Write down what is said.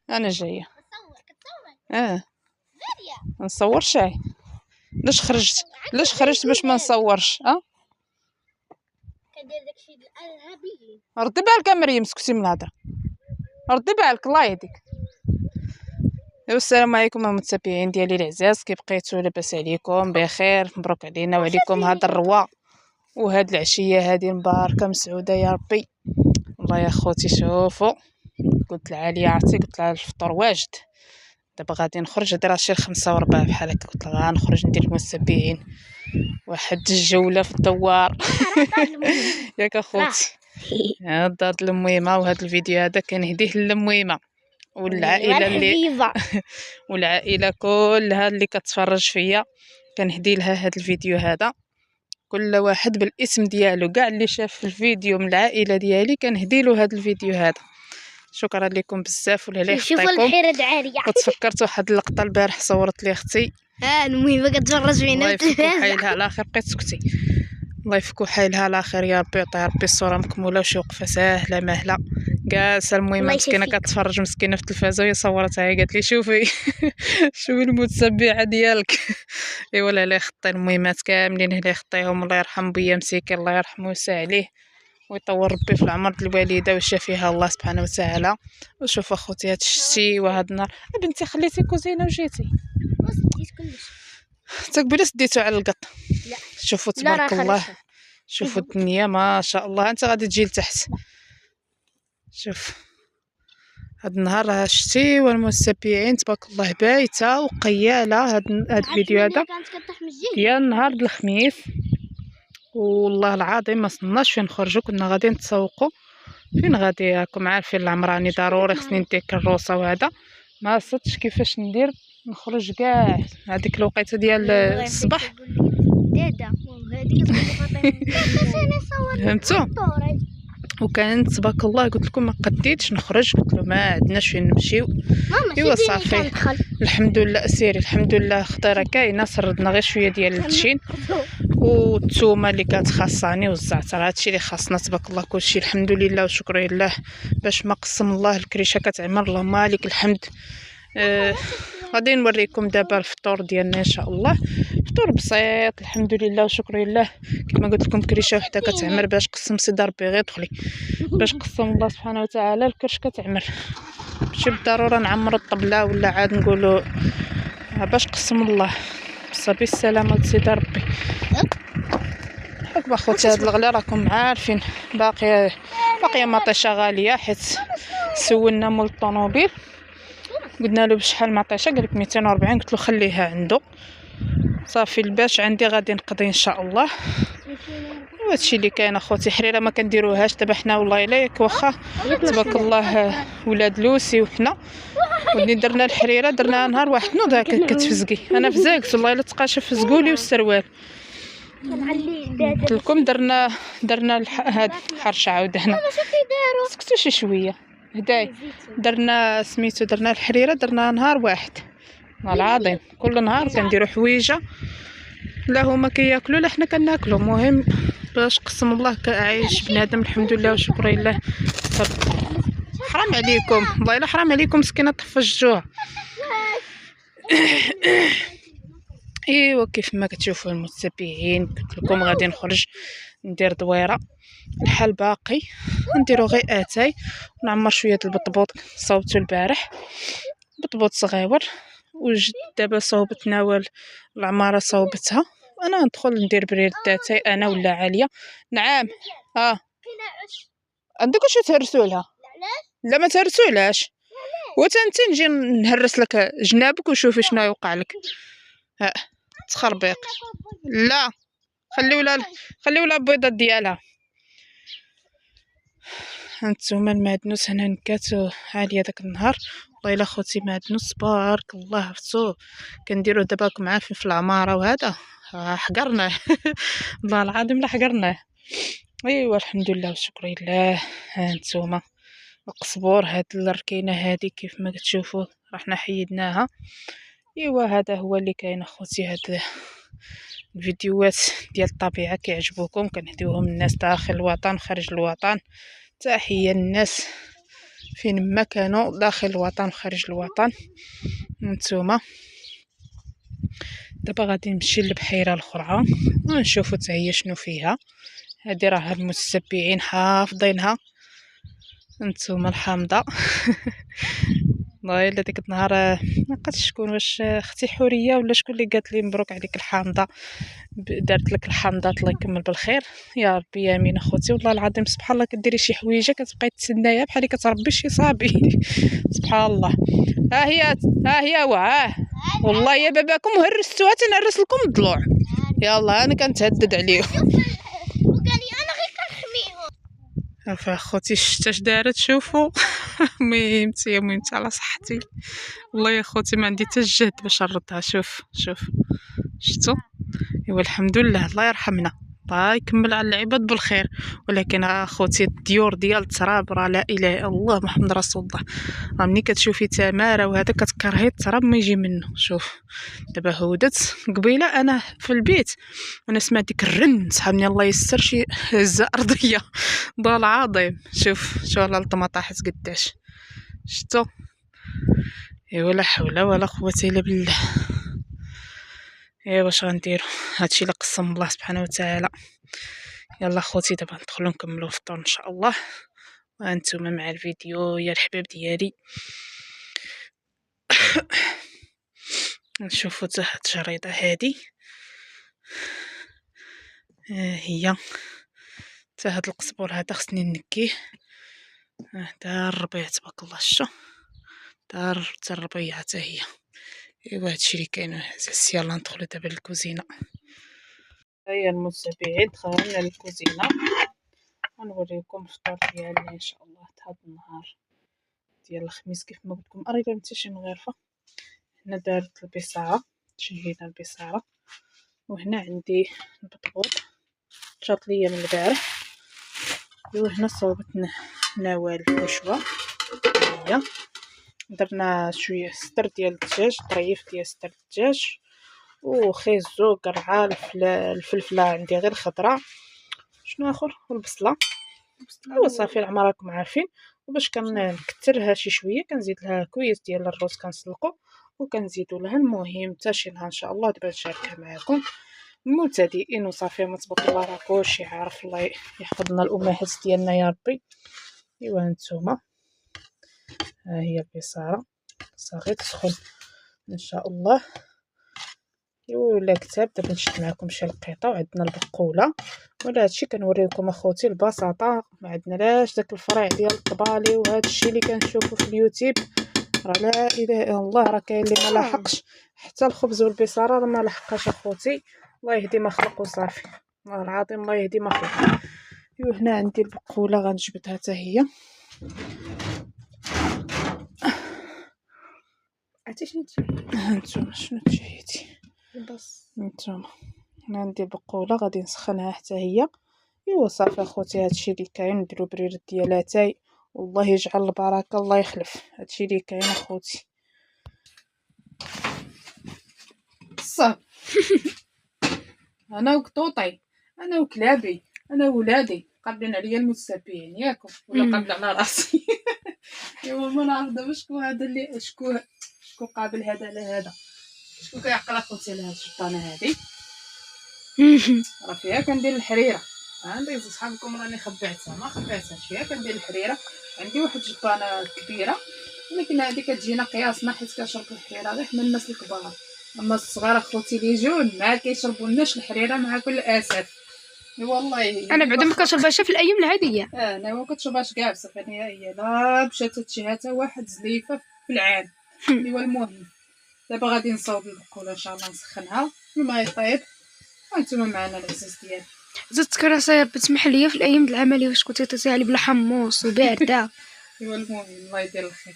انا جايه. نصور شاي. علاش خرجت باش ما نصورش؟ كدير داكشي الارهابي. ردي بالك مريم، سكتي من الهضره، ردي بالك الله يهديك. السلام عليكم المتابعين ديالي العزاز، كيف بقيتوا؟ لاباس عليكم؟ بخير، مبروك علينا وعليكم هاد الروا وهاد العشيه هادي مباركه مسعوده يا ربي. والله يا خوتي شوفوا، قلت لعاليه عرفتي، قلت لها الفطور واجد، دابا غادي نخرج، هادي راه شي 5 وربع بحال هكا، قلت لها غنخرج ندير المتابعين واحد الجوله في الدوار. ياك اخوتي، هاد المهمه، وهاد الفيديو هذا كنهديه للمهمه والعائله اللي والعائله كلها اللي كتفرج فيا، كنهدي لها هاد الفيديو هذا، كل واحد بالاسم ديالو، كاع اللي شاف الفيديو من العائله ديالي كنهدي له هاد الفيديو هذا. شكرا لكم بزاف ولا لي شوفوا خطيكم. الحيره دعاريه. وتفكرت واحد اللقطه البارح صورت لي اختي، المهمه كتفرج فينا الله يفكو حيلها على خير، بقيت سكتي، الله يفكو حيلها على خير يا ربي، يعطي ربي الصوره مكموله وشي وقفه ساهله مهله جالسه. المهم مسكينه كتفرج مسكينه في التلفازه وهي صورتها، هي قالت لي شوفي شوفي المتسبعه ديالك. ايوا لا لا خطي المهمات كاملين اللي خطيهم، الله يرحم بيا مسكين، الله يرحمه ويسع عليه ويطول ربي في العمر ديال الوالده ويشافيها الله سبحانه وتعالى. وشوف اخوتي هاد الشتي وهاد النهار، بنتي خليتي كوزينه وجيتي سديت كلشي، تقبلي سديتو على القط. لا شوفوا تبارك الله، شوفوا الدنيا ما شاء الله. انت غادي تجي لتحت، شوف هاد النهار راه شتي والمتابعين تبارك الله بايته وقياله. هاد الفيديو هذا ديال نهار الخميس، والله العظيم ما صناش فين نخرجوا، كنا غادي نتسوقوا. فين غادي؟ راكم عارفين العمراني ضروري خصني ندير كروسه، وهذا ما صدتش كيفاش ندير نخرج كاع هذيك الوقيته ديال الصباح. فهمتوا؟ وكانت تبارك الله قلت لكم ما قديتش نخرج، قلت له ما عندناش فين نمشيو. ايوا صافي الحمد لله سيري، الحمد لله خضيره كاينه، سردنا غير شويه ديال التشين والثومه اللي كانت خاصاني والزعتر، هادشي اللي خاصنا تبارك الله كلشي الحمد لله وشكر لله. باش ما قسم الله الكريشه كتعمر، اللهم لك الحمد. غادي نوريكم دابا الفطور ديالنا ان شاء الله، فطور بسيط الحمد لله وشكر لله. كما قلت لكم كريشه وحده كتعمر، باش قسم سيدي ربي غير دخلي، باش قسم الله سبحانه وتعالى الكرش كتعمر، ماشي بالضروره نعمر الطبله ولا عاد نقولوا باش قسم الله. بصبي السلامه سيدي ربي. حق اخوتي هاد الغلا راكم عارفين باقيه مطيشه غاليه، حيت سولنا مول الطوموبيل قلنا له بشحال مطيشه، قالك 240، قلت له خليها عنده صافي. الباش عندي غادي نقضي ان شاء الله. هادشي اللي كاين اخوتي. حريره ما كنديروهاش دابا حنا والله الا ياك، واخا تبارك الله ولاد لوسي وحنا ودني درنا الحريره درناها نهار واحد نوض هكا كتفزقي. انا فزاقت والله الا تقاشف فزقولي والسروال. قلت لكم درنا هاد الحرشه عاودنا سكتوا شي شويه هداي. درنا سميتو درنا الحريره درنا نهار واحد، والله العظيم كل نهار كنديروا حويجه، لا هما كياكلوا لا حنا كناكلوا. المهم باش قسم الله عايش بنادم الحمد لله وشكر لله. حرام عليكم والله الا حرام عليكم مسكينه طفجوها. ايوا كيف ما كتشوفوا المتابعين قلت لكم غادي نخرج ندير دويره، الحال باقي نديرو غير اتاي ونعمر شويه البطبوط صوبتو البارح، بطبوط صغيور وجد دابا صوبت ناول العماره صوبتها، انا ندخل ندير بريد اتاي انا ولا عاليه. نعم عندك واش تهرسوا لها؟ لا ما تهرسولاش، وتنتي نجي نهرس لك جنابك وشوفي شنو يوقع لك. ها تخربيق، لا خليو لها البيضات ديالها. هانتوما المعدنوس هنا نكاتو عاليه داك النهار، والله الا خوتي معدنوس تبارك الله عرفتو كنديروه دابا راكم عارفين في العماره، وهذا حقرناه والله العظيم لا حقرناه. ايوا الحمد لله وشكر لله. هانتوما القزبور هاد الركينه هادي كيف ما كتشوفوا رحنا حيدناها. ايوا هذا هو اللي كاين اخوتي. هاد الفيديوهات ديال الطبيعه كيعجبوكم كنهديوهم الناس داخل الوطن خارج الوطن. تحيه الناس فين ما كانوا داخل الوطن وخارج الوطن. نتوما دابا غادي نمشي للبحيره الاخرى ونشوفوا حتى هي شنو فيها. هادي راه المتتبعين حافظينها. نتوما الحامضه والله الا ديك النهار ما عقلتش شكون، واش اختي حوريه ولا شكون اللي قالت لي مبروك عليك الحامضه، دارت لك الحامضه الله يكمل بالخير. يا ربي يا امين اخوتي، والله العظيم سبحان الله كديري شي حويجه كتبقاي تسنايها بحال اللي كتربي شي صابي سبحان الله. ها هي والله يا باباكم هرستوها تنهرس لكم الضلوع. يلا انا كنتهدد عليهم. وقال لي انا غير كنحميهم. فاخوتي شتاش دارت شوفوا المهم على صحتي. والله يا خوتي ما عندي حتى الجهد باش نردها. شوف شفتوا. ايوا الحمد لله الله يرحمنا، الله يكمل على العباد بالخير. ولكن اخوتي الديور ديال التراب راه لا اله الا الله محمد رسول الله. راه ملي كتشوفي تماره وهذا كتكرهي التراب ما يجي منه. شوف دابا هودت قبيله انا في البيت وانا سمعت ديك الرن صحابني الله يستر شي هزه ارضيه ضال عظيم. شوف الطما طاحت قداش شفتوا. ايوا لا حول ولا قوه الا بالله. ايوا واش غنديروا، هادشي اللي قسم الله سبحانه وتعالى. يلا خوتي دابا ندخلوا نكملوا الفطور ان شاء الله، وانتم مع الفيديو يا الحباب ديالي. نشوفوا حتى هاد الجريده هادي هي حتى هاد القزبور هذا خصني نكيه. دار الربيع تبارك الله. شو دار حتى الربيع حتى هي. ايوا هادشي اللي كاين عزاز. يلا ندخلوا دابا للكوزينه. هيا المتابعين دخلنا للكوزينه غنوريكم الفطور ديالنا ان شاء الله هاد النهار ديال الخميس. كيف ما قلت لكم قريبه من شي مغرفه. هنا دارت البصاره، تشهينا البصاره. وهنا عندي البطبوط جات ليا من البارح. وهنا صوبت نوال وشوه. هي درنا شويه ستر ديال الدجاج، طريف ديال ستر الدجاج وخيزو قرعه الفلفله عندي غير خضراء. شنو اخر والبصله. وصافي العمر راكم عارفين. وباش كنكثرها شي شويه كنزيد لها كويس ديال الروز كنسلقو وكنزيدوا لها. المهم حتى شي نهار ان شاء الله دابا نشاركها معكم المبتدئين. وصافي ما تبارك الله راه كلشي عارف. الله يحفظنا الامهات ديالنا يا ربي. ايوا نتوما ها هي البصاره صافي تسخن ان شاء الله. ايوا ولا كتاب دابا نشد معكم شي لقيطه. وعندنا البقوله ولا هادشي كنوريكم اخوتي البساطه. ما عندنا لاش داك الفرع ديال الطبالي وهذا الشيء اللي كنشوفو في اليوتيوب. راه لا اله الا الله راه كاين اللي ما لاحقش حتى الخبز والبصاره راه ما لحقاش اخوتي. الله يهدي ما خلق وصافي. والله العظيم الله يهدي ما خلق. ايوا هنا عندي البقوله غنجبدها حتى هي. عرفتي شنو تشهي؟ هانتوما شنو تشهيتي بس نتوما. هنا عندي البقوله غادي نسخنها حتى هي. ايوا صافي اخوتي هادشي اللي كاين. نديرو بريد ديال اتاي والله يجعل البركه الله يخلف. هادشي اللي كاين اخوتي. صافي انا وقطوطي انا وكلابي انا ولادي قابلين عليا المتتبعين ياكم ولا قابل على راسي. ايوا ما نعرف دابا شكون هذا اللي شكون قابل هذا على هذا. شكون كيعقل اخوتي على هاد الشطانه هادي. راه فيها كندير الحريره. عندي صحابكم راني خبعتها ما خبعتهاش. فيها كندير الحريره. عندي واحد الجبانه كبيره ولكن هذه كتجينا قياسنا حيت كنشرب الحريره غير حنا الناس الكبار. اما الصغار اخوتي اللي يجون ما كيشربوناش الحريره مع كل اسف. والله انا بعدا ما كنشربهاش في الايام العاديه. انا ما كتشربهاش كاع بصفه نهائيه. لا مشات تشي حتى واحد زليفه في العام. ايوا المهم دابا غادي نصاوب البقوله ان شاء الله نسخنها الماء يطيب وانتم معنا العزاز ديالي. زدت كراسه بتسمح لي في الايام العمليه واش كنتي تعطيها لي بلا حمص وبارده. ايوا المهم الله يدير الخير.